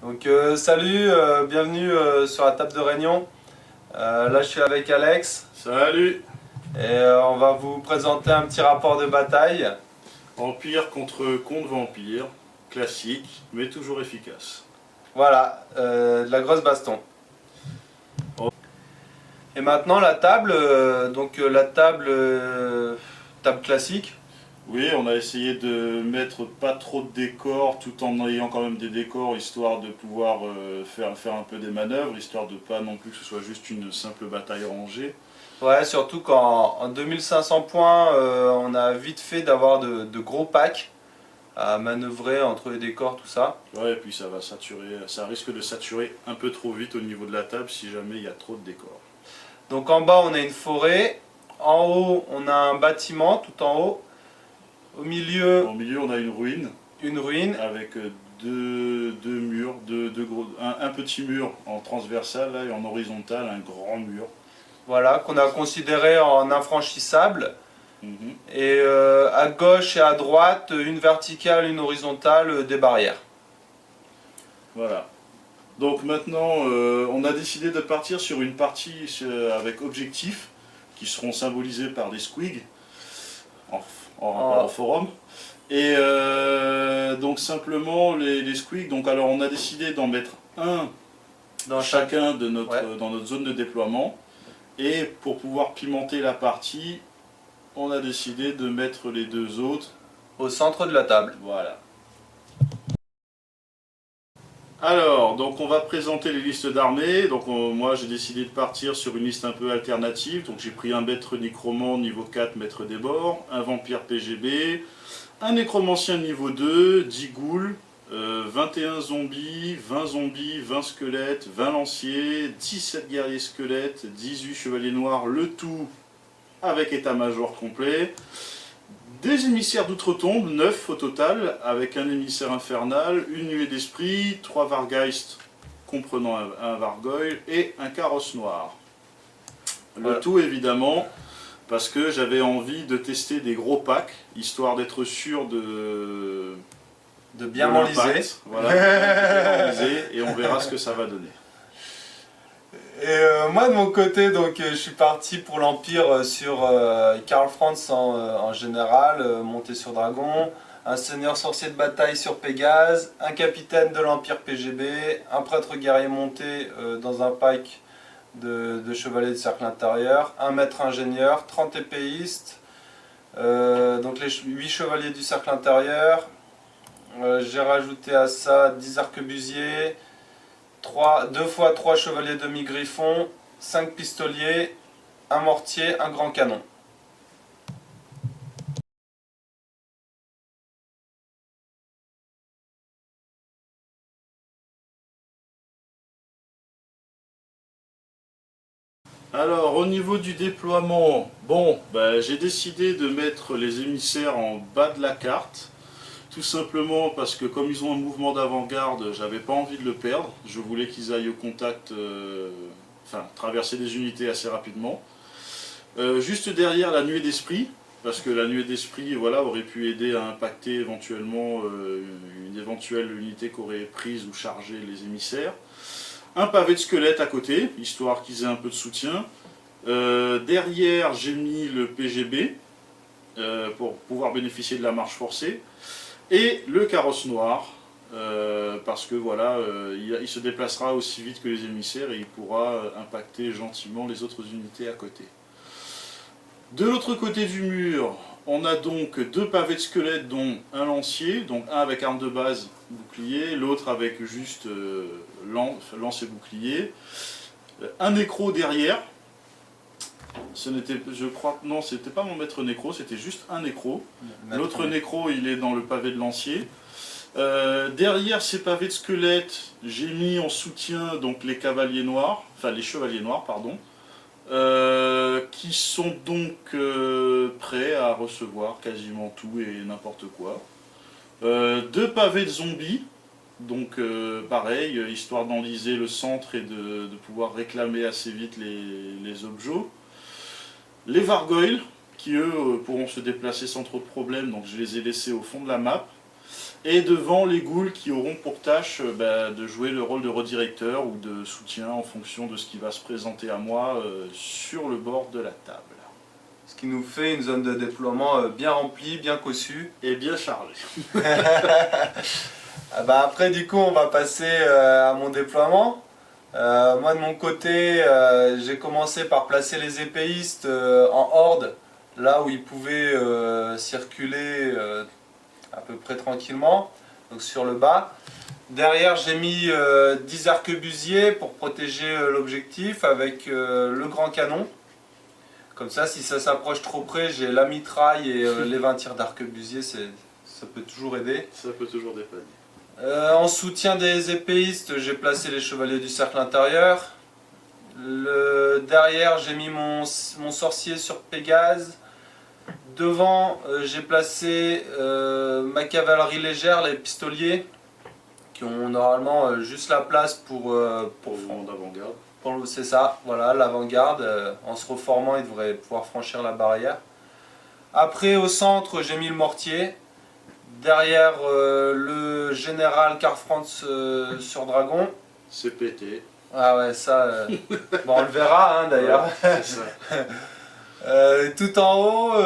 Donc salut, bienvenue sur la table de réunion. Là je suis avec Alex Salut! et on va vous présenter un petit rapport de bataille. Empire contre vampire, classique, mais toujours efficace. Voilà, de la grosse baston. Oh. Et maintenant la table, la table, table classique. Oui, on a essayé de mettre pas trop de décors tout en ayant quand même des décors histoire de pouvoir faire un peu des manœuvres, histoire de pas non plus que ce soit juste une simple bataille rangée. Ouais, surtout qu'en en 2500 points, on a vite fait d'avoir de gros packs à manœuvrer entre les décors, tout ça. Ouais, et puis ça va saturer, ça risque de saturer un peu trop vite au niveau de la table si jamais il y a trop de décors. Donc en bas on a une forêt, en haut on a un bâtiment tout en haut. Au milieu, Au milieu, on a une ruine une ruine. avec deux murs, un petit mur en transversal là, et en horizontal un grand mur. Voilà, qu'on a considéré en infranchissable. Mhm. Et à gauche et à droite, une verticale, une horizontale, des barrières. Voilà. Donc maintenant, on a décidé de partir sur une partie avec objectifs qui seront symbolisés par des squigs en, en rapport au En- forum. Et donc simplement les squigs, donc alors on a décidé d'en mettre un dans chaque. chacun Ouais. dans notre zone de déploiement. Et pour pouvoir pimenter la partie, on a décidé de mettre les deux autres. Au centre de la table. Voilà. Alors, donc on va présenter les listes d'armées. Donc moi j'ai décidé de partir sur une liste un peu alternative. Donc j'ai pris un maître nécromant niveau 4, maître des bords, un vampire PGB, un nécromancien niveau 2, 10 ghouls, 21 zombies, 20 squelettes, 20 lanciers, 17 guerriers squelettes, 18 chevaliers noirs, le tout avec état-major complet. Des émissaires d'outre-tombe, 9 au total, avec un émissaire infernal, une nuée d'esprit, 3 Vargeist comprenant un Vargoyle et un carrosse noir. Le Voilà. tout évidemment parce que j'avais envie de tester des gros packs, histoire d'être sûr De de bien m'enliser. l'impact. Voilà, bien m'enliser, et on verra ce que ça va donner. Et moi de mon côté, donc je suis parti pour l'Empire sur Karl Franz en général, monté sur Dragon, un seigneur sorcier de bataille sur Pégase, un capitaine de l'Empire PGB, un prêtre guerrier monté dans un pack de chevaliers de cercle intérieur, un maître ingénieur, 30 épéistes, donc les 8 chevaliers du cercle intérieur. J'ai rajouté à ça 10 arquebusiers, 2 fois 3 chevaliers demi-griffon, 5 pistoliers, un mortier, un grand canon. Alors au niveau du déploiement, bon, bah, j'ai décidé de mettre les émissaires en bas de la carte. Tout simplement parce que comme ils ont un mouvement d'avant-garde, j'avais pas envie de le perdre. Je voulais qu'ils aillent au contact, enfin traverser des unités assez rapidement. Juste derrière la nuée d'esprit, parce que la nuée d'esprit voilà, aurait pu aider à impacter éventuellement une éventuelle unité qu'aurait prise ou chargé les émissaires. Un pavé de squelette à côté, histoire qu'ils aient un peu de soutien. Derrière, j'ai mis le PGB pour pouvoir bénéficier de la marche forcée. Et le carrosse noir, parce que voilà, il se déplacera aussi vite que les émissaires et il pourra impacter gentiment les autres unités à côté. De l'autre côté du mur, on a donc deux pavés de squelettes, dont un lancier, donc un avec arme de base, bouclier, l'autre avec juste lance et bouclier. Un nécro derrière. Ce n'était, je crois, non, c'était pas mon maître nécro, c'était juste un nécro. L'autre nécro, il est dans le pavé de lancier. Derrière ces pavés de squelettes, j'ai mis en soutien donc les cavaliers noirs, enfin les chevaliers noirs, pardon, qui sont donc prêts à recevoir quasiment tout et n'importe quoi. Deux pavés de zombies, donc pareil, histoire d'enliser le centre et de pouvoir réclamer assez vite les objets. Les Vargoyles, qui eux pourront se déplacer sans trop de problèmes, donc je les ai laissés au fond de la map. Et devant les ghouls qui auront pour tâche de jouer le rôle de redirecteur ou de soutien en fonction de ce qui va se présenter à moi sur le bord de la table. Ce qui nous fait une zone de déploiement bien remplie, bien cossue. Et bien chargée. Ah bah après du coup on va passer à mon déploiement. Moi de mon côté j'ai commencé par placer les épéistes en horde, là où ils pouvaient circuler à peu près tranquillement, donc sur le bas. Derrière j'ai mis 10 arquebusiers pour protéger l'objectif avec le grand canon. Comme ça si ça s'approche trop près j'ai la mitraille et les 20 tirs d'arquebusier, ça peut toujours aider. Ça peut toujours dépanner. En soutien des épéistes, j'ai placé les chevaliers du cercle intérieur. Derrière, j'ai mis mon sorcier sur Pégase. Devant, j'ai placé ma cavalerie légère, les pistoliers, qui ont normalement juste la place pour Pour le moment d'avant-garde. c'est ça, voilà, l'avant-garde. En se reformant, ils devraient pouvoir franchir la barrière. Après, au centre, j'ai mis le mortier. Derrière le général Karl Franz sur dragon. C'est pété. Ah ouais, ça, bon, on le verra hein, d'ailleurs. C'est ça. Tout en haut,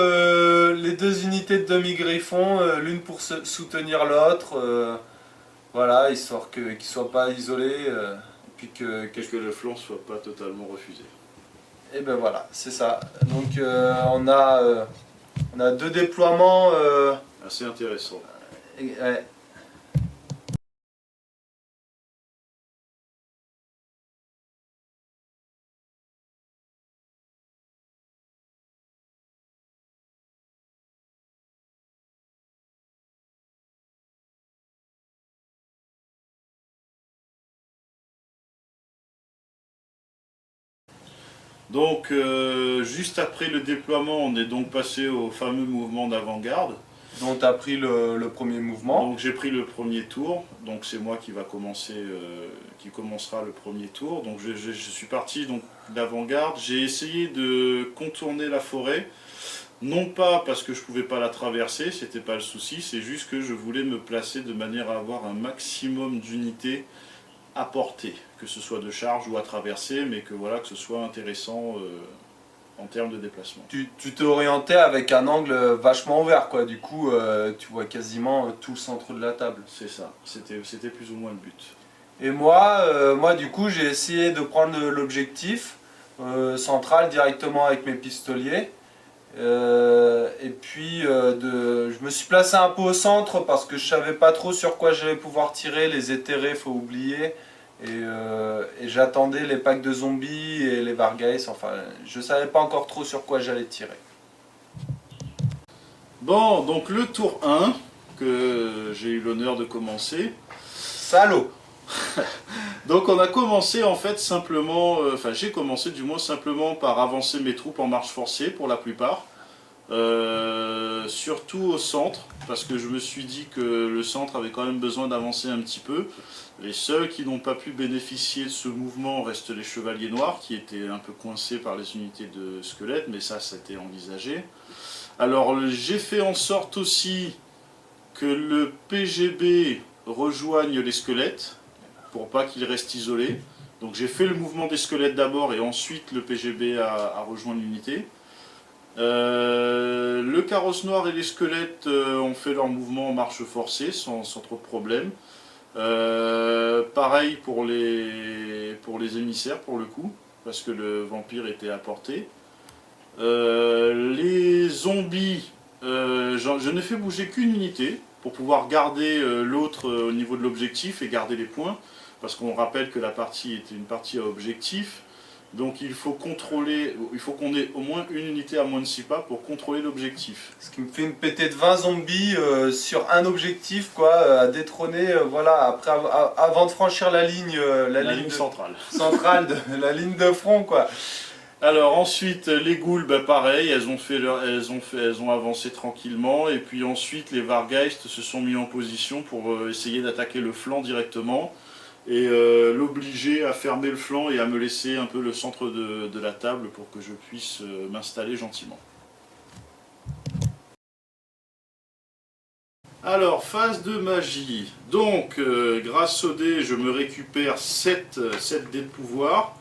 les deux unités de demi-griffon, l'une pour soutenir l'autre. Voilà, histoire qu'ils ne soient pas isolés. Puis que le flanc ne soit pas totalement refusé. Et ben voilà, c'est ça. Donc on a deux déploiements. Assez intéressant. Ouais. Donc, juste après le déploiement, on est donc passé au fameux mouvement d'avant-garde. Dont tu as pris le premier mouvement. Donc j'ai pris le premier tour, donc c'est moi qui va commencer, qui commencera le premier tour. Donc je suis parti donc d'avant-garde. J'ai essayé de contourner la forêt, non pas parce que je pouvais pas la traverser, c'était pas le souci, c'est juste que je voulais me placer de manière à avoir un maximum d'unités à portée, que ce soit de charge ou à traverser, mais que voilà, que ce soit intéressant en termes de déplacement. Tu t'es orienté avec un angle vachement ouvert, quoi. Du coup, tu vois quasiment tout le centre de la table. C'est ça, c'était plus ou moins le but. Et moi du coup, j'ai essayé de prendre l'objectif central directement avec mes pistoliers. Et puis, je me suis placé un peu au centre parce que je savais pas trop sur quoi j'allais pouvoir tirer. Les éthérés, faut oublier. Et j'attendais les packs de zombies et les Vargheists, enfin je savais pas encore trop sur quoi j'allais tirer. Bon, donc le tour 1, que j'ai eu l'honneur de commencer. Salaud. Donc on a commencé en fait simplement, j'ai commencé du moins simplement par avancer mes troupes en marche forcée pour la plupart. Surtout au centre, parce que je me suis dit que le centre avait quand même besoin d'avancer un petit peu. Les seuls qui n'ont pas pu bénéficier de ce mouvement restent les chevaliers noirs, qui étaient un peu coincés par les unités de squelettes, mais ça, c'était envisagé. Alors, j'ai fait en sorte aussi que le PGB rejoigne les squelettes, pour pas qu'ils restent isolés. Donc j'ai fait le mouvement des squelettes d'abord, et ensuite le PGB a rejoint l'unité. Le carrosse noir et les squelettes ont fait leur mouvement en marche forcée, sans trop de problème. Pareil pour les émissaires pour le coup, parce que le vampire était à portée. Les zombies, je n'ai fait bouger qu'une unité pour pouvoir garder l'autre au niveau de l'objectif et garder les points, parce qu'on rappelle que la partie était une partie à objectif. Donc il faut contrôler, il faut qu'on ait au moins une unité à moins de 6 pas pour contrôler l'objectif. Ce qui me fait une pétée de 20 zombies sur un objectif, quoi, à détrôner, voilà, après, avant de franchir la ligne, centrale. La ligne de front, quoi. Alors ensuite les ghouls, bah pareil, elles ont avancé tranquillement, et puis ensuite les Vargheists se sont mis en position pour essayer d'attaquer le flanc directement et l'obliger à fermer le flanc et à me laisser un peu le centre de la table pour que je puisse m'installer gentiment. Alors, phase de magie. Donc, grâce au dé, je me récupère 7 dés de pouvoir,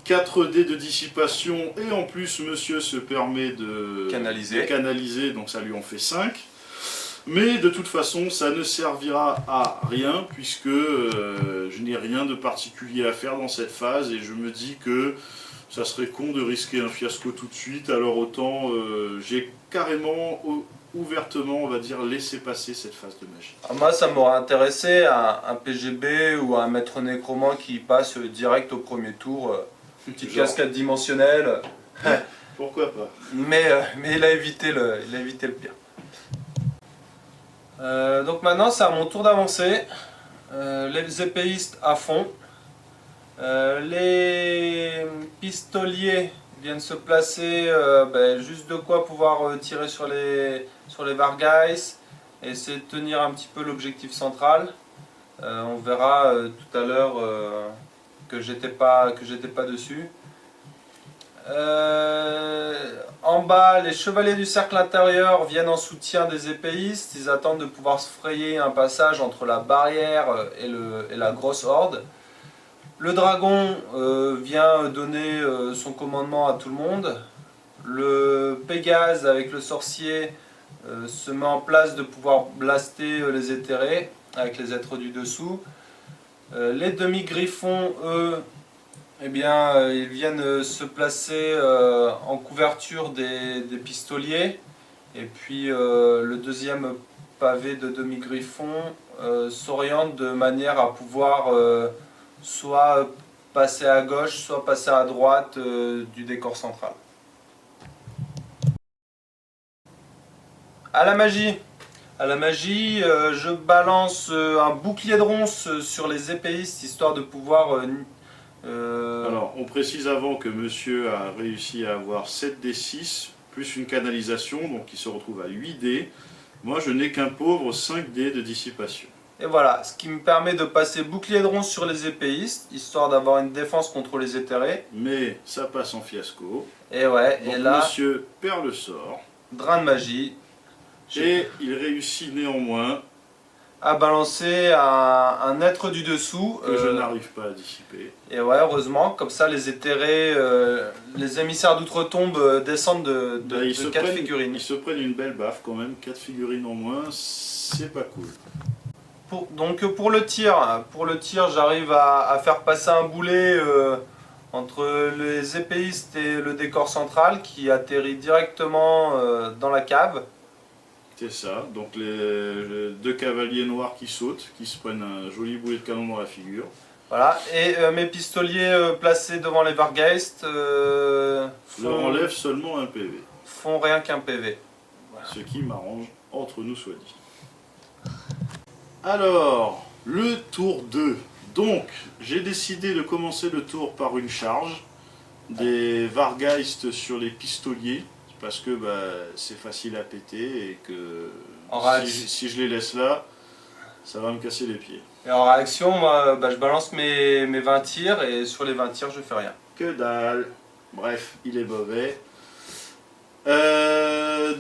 4 dés de dissipation, et en plus, monsieur se permet de canaliser, donc ça lui en fait 5. Mais de toute façon, ça ne servira à rien, puisque je n'ai rien de particulier à faire dans cette phase, et je me dis que ça serait con de risquer un fiasco tout de suite, alors autant j'ai carrément, ouvertement, on va dire, laissé passer cette phase de magie. Alors moi, ça m'aurait intéressé un PGB ou un maître nécromant qui passe direct au premier tour, petite cascade dimensionnelle. Pourquoi pas. Mais il a évité le pire. Donc maintenant, c'est à mon tour d'avancer. Les épéistes à fond. Les pistoliers viennent se placer juste de quoi pouvoir tirer sur les Vargeist et essayer de tenir un petit peu l'objectif central. On verra tout à l'heure que j'étais pas dessus. En bas, les chevaliers du cercle intérieur viennent en soutien des épéistes. Ils attendent de pouvoir se frayer un passage entre la barrière et la grosse horde. Le dragon vient donner son commandement à tout le monde. Le Pégase avec le sorcier se met en place de pouvoir blaster les éthérés avec les êtres du dessous. Les demi-griffons, eux, eh bien, ils viennent se placer en couverture des pistoliers. Et puis le deuxième pavé de demi-griffon s'oriente de manière à pouvoir soit passer à gauche, soit passer à droite du décor central. À la magie, je balance un bouclier de ronce sur les épéistes, histoire de pouvoir... Alors, on précise avant que monsieur a réussi à avoir 7d6, plus une canalisation, donc il se retrouve à 8d. Moi, je n'ai qu'un pauvre 5d de dissipation. Et voilà, ce qui me permet de passer bouclier de ronce sur les épéistes, histoire d'avoir une défense contre les éthérés. Mais ça passe en fiasco. Et ouais, donc et là... monsieur perd le sort. Drain de magie. Et il réussit néanmoins à balancer un être du dessous. Que je n'arrive pas à dissiper. Et ouais, heureusement, comme ça les éthérés, les émissaires d'outre-tombe descendent de 4 figurines. Ils se prennent une belle baffe quand même, 4 figurines en moins, c'est pas cool. Donc pour le tir, j'arrive à faire passer un boulet entre les épéistes et le décor central qui atterrit directement dans la cave. C'est ça, donc les 2 cavaliers noirs qui sautent, qui se prennent un joli boulet de canon dans la figure. Voilà, et mes pistoliers placés devant les Vargeist leur enlèvent seulement un PV. Font rien qu'un PV. Voilà. Ce qui m'arrange, entre nous soit dit. Alors, le tour 2. Donc, j'ai décidé de commencer le tour par une charge des Vargeist sur les pistoliers. Parce que c'est facile à péter et que si je les laisse là, ça va me casser les pieds. Et en réaction, moi, je balance mes 20 tirs et sur les 20 tirs, je fais rien. Que dalle. Bref, il est mauvais.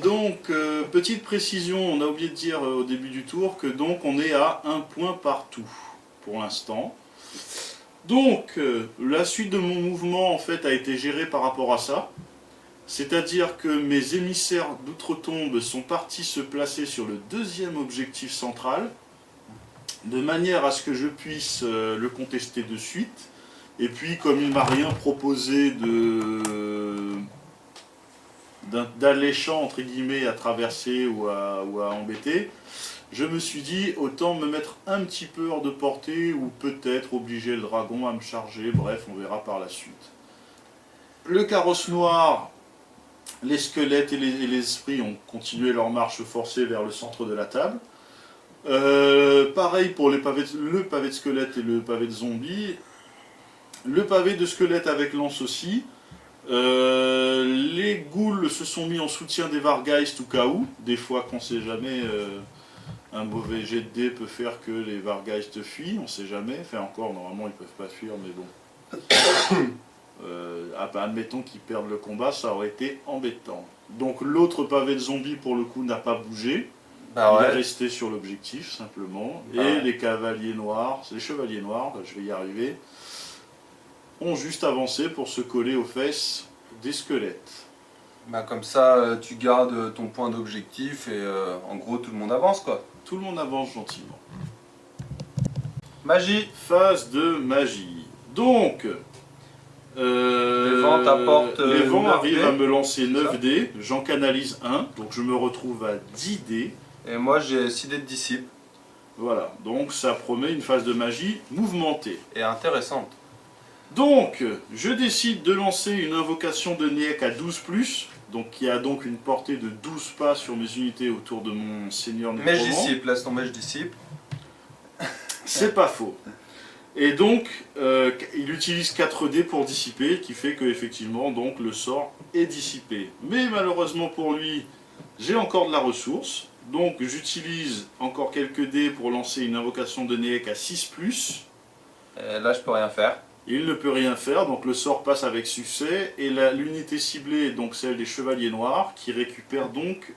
Donc, petite précision, on a oublié de dire au début du tour que donc on est à 1 point partout pour l'instant. Donc, la suite de mon mouvement en fait a été gérée par rapport à ça. C'est-à-dire que mes émissaires d'outre-tombe sont partis se placer sur le deuxième objectif central, de manière à ce que je puisse le contester de suite. Et puis, comme il ne m'a rien proposé d'alléchant, entre guillemets, à traverser ou à embêter, je me suis dit, autant me mettre un petit peu hors de portée, ou peut-être obliger le dragon à me charger, bref, on verra par la suite. Le carrosse noir... Les squelettes et les esprits ont continué leur marche forcée vers le centre de la table. Pareil pour le pavé de squelette et le pavé de zombies. Le pavé de squelette avec lance aussi. Les ghouls se sont mis en soutien des Vargeist au cas où. Des fois qu'on ne sait jamais, un mauvais jet de dés peut faire que les Vargeist fuient, on ne sait jamais. Enfin encore, normalement ils ne peuvent pas fuir, mais bon. Admettons qu'ils perdent le combat, ça aurait été embêtant. Donc l'autre pavé de zombie pour le coup n'a pas bougé. Bah Il est ouais. resté sur l'objectif simplement. Bah Et ouais. les cavaliers noirs, les chevaliers noirs, je vais y arriver, ont juste avancé pour se coller aux fesses des squelettes. Bah comme ça, tu gardes ton point d'objectif et en gros tout le monde avance quoi. Tout le monde avance gentiment. Magie. Phase de magie. Donc, Les vents t'apportent, les vents 9 arrivent dés. à me lancer 9 ça dés, j'en canalise 1, donc je me retrouve à 10 dés. Et moi j'ai 6 dés de disciple. Voilà, donc ça promet une phase de magie mouvementée. Et intéressante. Donc, je décide de lancer une invocation de Niek à 12+, donc qui a donc une portée de 12 pas sur mes unités autour de mon seigneur Mais je nécromant. disciple, laisse tomber je disciple. C'est pas faux. Et donc, il utilise 4 dés pour dissiper, qui fait que effectivement, donc, le sort est dissipé. Mais malheureusement pour lui, j'ai encore de la ressource. Donc, j'utilise encore quelques dés pour lancer une invocation de Niek à 6+. Et là je peux rien faire. Il ne peut rien faire, donc le sort passe avec succès. Et l'unité ciblée est donc celle des chevaliers noirs, qui récupère donc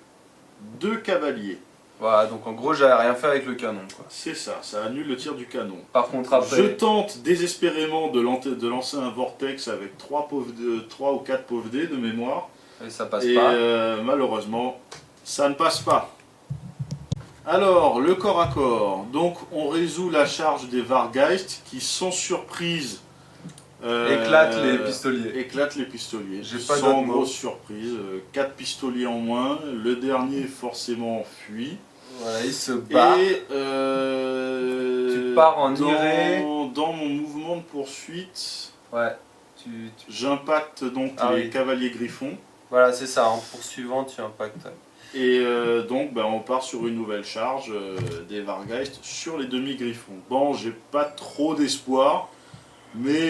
2 cavaliers. Voilà, donc en gros j'avais rien fait avec le canon quoi. C'est ça, ça annule le tir du canon. Par contre après... Je tente désespérément de lancer un vortex avec 3 ou 4 pauvres dés de mémoire. Et ça passe Et pas. malheureusement, ça ne passe pas. Alors, le corps à corps. Donc, on résout la charge des Vargeist qui, sans surprise, Éclate les pistoliers. éclatent les pistoliers. J'ai pas Sans d'autre mot. grosse surprise. 4 pistoliers en moins. Le dernier, forcément, fuit. Voilà, il se bat. Et Tu pars en dans, iré. dans mon mouvement de poursuite, Ouais. j'impacte donc Ah les oui. cavaliers griffons. Voilà, c'est ça, en poursuivant tu impactes. Et donc on part sur une nouvelle charge des Vargeist sur les demi-griffons. Bon, j'ai pas trop d'espoir, mais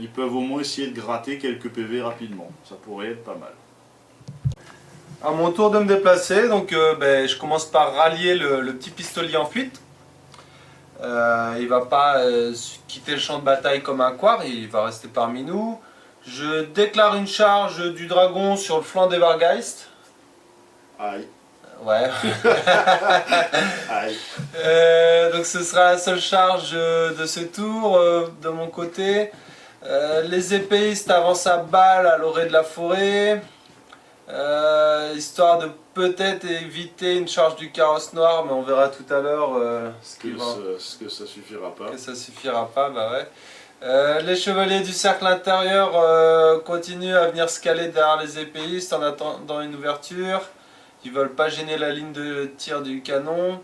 ils peuvent au moins essayer de gratter quelques PV rapidement. Ça pourrait être pas mal. À mon tour de me déplacer, donc je commence par rallier le petit pistolier en fuite. Il va pas quitter le champ de bataille comme un quart, il va rester parmi nous. Je déclare une charge du dragon sur le flanc des Vargeist. Aïe, Ouais. aïe. Donc ce sera la seule charge de ce tour de mon côté. Les épéistes avancent à balle à l'orée de la forêt. Histoire de peut-être éviter une charge du carrosse noir, mais on verra tout à l'heure Que ça suffira pas. que ça suffira pas, bah ouais. Les chevaliers du cercle intérieur continuent à venir scaler derrière les épéistes en attendant une ouverture. Ils veulent pas gêner la ligne de tir du canon.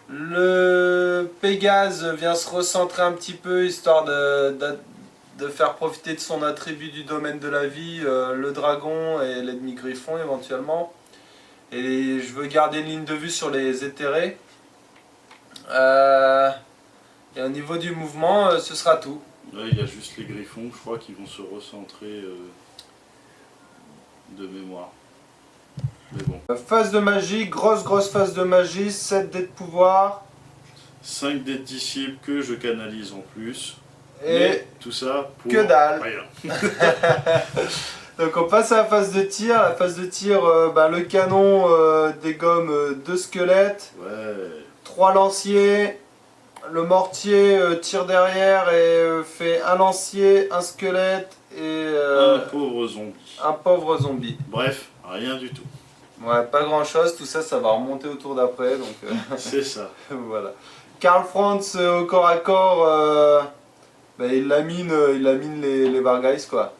Le Pégase vient se recentrer un petit peu, histoire de faire profiter de son attribut du domaine de la vie, le dragon et l'ennemi griffon éventuellement. Et je veux garder une ligne de vue sur les éthérés. Et au niveau du mouvement, ce sera tout. Là, il y a juste les griffons, je crois, qui vont se recentrer de mémoire. Mais bon. Phase de magie, grosse phase de magie, 7 dés de pouvoir. 5 dés de disciples que je canalise en plus. Et Mais tout ça pour que dalle. rien. donc on passe à la phase de tir. La phase de tir, le canon dégomme 2 squelettes, Ouais. 3 lanciers. Le mortier tire derrière et fait un lancier, un squelette et Un pauvre zombie. un pauvre zombie. Bref, rien du tout. Ouais, pas grand chose, tout ça, ça va remonter au tour d'après, donc C'est ça. voilà. Karl Franz au corps à corps, il lamine les Vargeist quoi.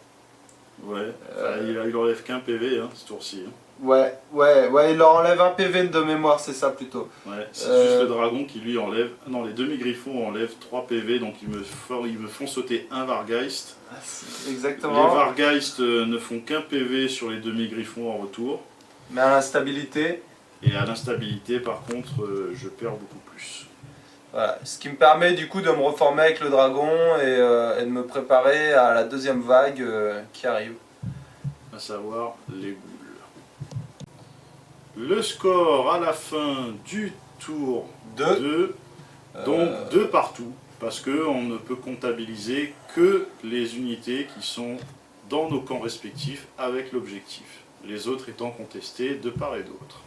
Ouais. Enfin, il enlève qu'un PV, hein, ce tour-ci. Hein. Ouais, il leur enlève un PV de mémoire, c'est ça plutôt. Ouais. C'est juste le dragon qui lui enlève. Non, les demi-griffons enlèvent 3 PV, donc ils me font sauter un Vargeist. Exactement. Les Vargeist ne font qu'un PV sur les demi-griffons en retour. Mais à l'instabilité, Et à l'instabilité, par contre, je perds beaucoup plus. voilà. Ce qui me permet du coup de me reformer avec le dragon et de me préparer à la deuxième vague qui arrive. À savoir les boules. Le score à la fin du tour 2, donc 2 partout, parce qu'on ne peut comptabiliser que les unités qui sont dans nos camps respectifs avec l'objectif, les autres étant contestés de part et d'autre.